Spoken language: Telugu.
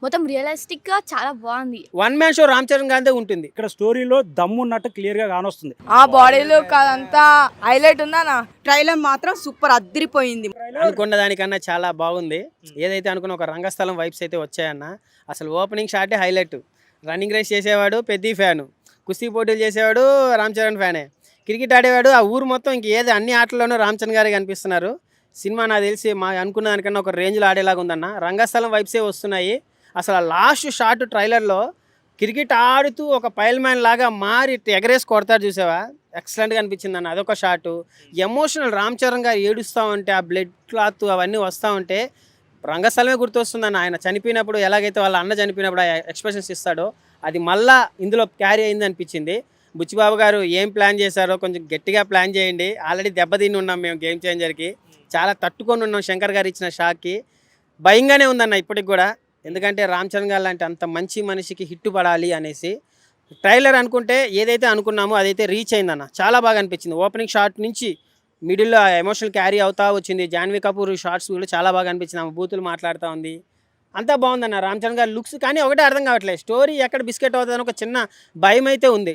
మొత్తం రియలిస్టిక్‌గా చాలా బావుంది. One man show Ram Charan Gandhi ఉంటుంది. ఇక్కడ స్టోరీలో దమ్ము ఉన్నట్టు క్లియర్గా కానొస్తుంది. ఆ బాడీ లుక్ అదంతా హైలైట్ ఉందనా. ట్రైలర్ మాత్రం సూపర్ అద్దిరిపోయింది. అనుకున్న దానికన్నా చాలా బాగుంది. ఏదైతే అనుకున్న ఒక రంగస్థలం వైబ్స్ అయితే వచ్చాయన్న. అసలు ఓపెనింగ్ షాటే హైలైట్. రన్నింగ్ రేస్ చేసేవాడు పెద్ద ఫ్యాను, కుస్తీ పోటీలు చేసేవాడు రామ్ చరణ్ ఫ్యానే, క్రికెట్ ఆడేవాడు ఆ ఊరు మొత్తం ఇంక ఏది అన్ని ఆటల్లోనూ రామ్ చరణ్ గారే కనిపిస్తున్నారు. సినిమా నాకు తెలిసి మా అనుకున్న దానికన్నా ఒక రేంజ్లో ఆడేలాగా ఉందన్న. రంగస్థలం వైబ్సే వస్తున్నాయి. అసలు ఆ లాస్ట్ షాట్ ట్రైలర్లో క్రికెట్ ఆడుతూ ఒక పైల్ మ్యాన్ లాగా మారి ఎగరేసి కొడతాడు చూసావా, ఎక్సలెంట్గా అనిపించింది అన్న. అదొక షాటు. ఎమోషనల్ రామ్ చరణ్ గారు ఏడుస్తూ ఉంటే ఆ బ్లడ్ క్లాత్ అవన్నీ వస్తూ ఉంటే రంగస్థలమే గుర్తొస్తుందన్న. ఆయన చనిపోయినప్పుడు ఎలాగైతే వాళ్ళ అన్న చనిపోయినప్పుడు ఆ ఎక్స్ప్రెషన్స్ ఇస్తాడో అది మళ్ళా ఇందులో క్యారీ అయింది అనిపించింది. బుచ్చిబాబు గారు ఏం ప్లాన్ చేశారో కొంచెం గట్టిగా ప్లాన్ చేయండి. ఆల్రెడీ దెబ్బతిని ఉన్నాం మేము గేమ్ చేంజర్కి, చాలా తట్టుకొని ఉన్నాం శంకర్ గారు ఇచ్చిన షాక్కి. భయంగానే ఉందన్న ఇప్పటికి కూడా, ఎందుకంటే రామ్ చరణ్ గారు లాంటి అంత మంచి మనిషికి హిట్ పడాలి అనేసి. ట్రైలర్ అనుకుంటే ఏదైతే అనుకున్నామో అదైతే రీచ్ అయిందన్న. చాలా బాగా అనిపించింది. ఓపెనింగ్ షాట్ నుంచి మిడిల్లో ఎమోషనల్ క్యారీ అవుతా వచ్చింది. జాన్వీ కపూర్ షార్ట్స్ కూడా చాలా బాగా అనిపించింది. ఆమె బూతులు మాట్లాడుతూ ఉంది. అంతా బాగుందన్న రామ్ చరణ్ గారి లుక్స్. కానీ ఒకటే అర్థం కావట్లేదు, స్టోరీ ఎక్కడ బిస్కెట్ అవుతుందని ఒక చిన్న భయం అయితే ఉంది.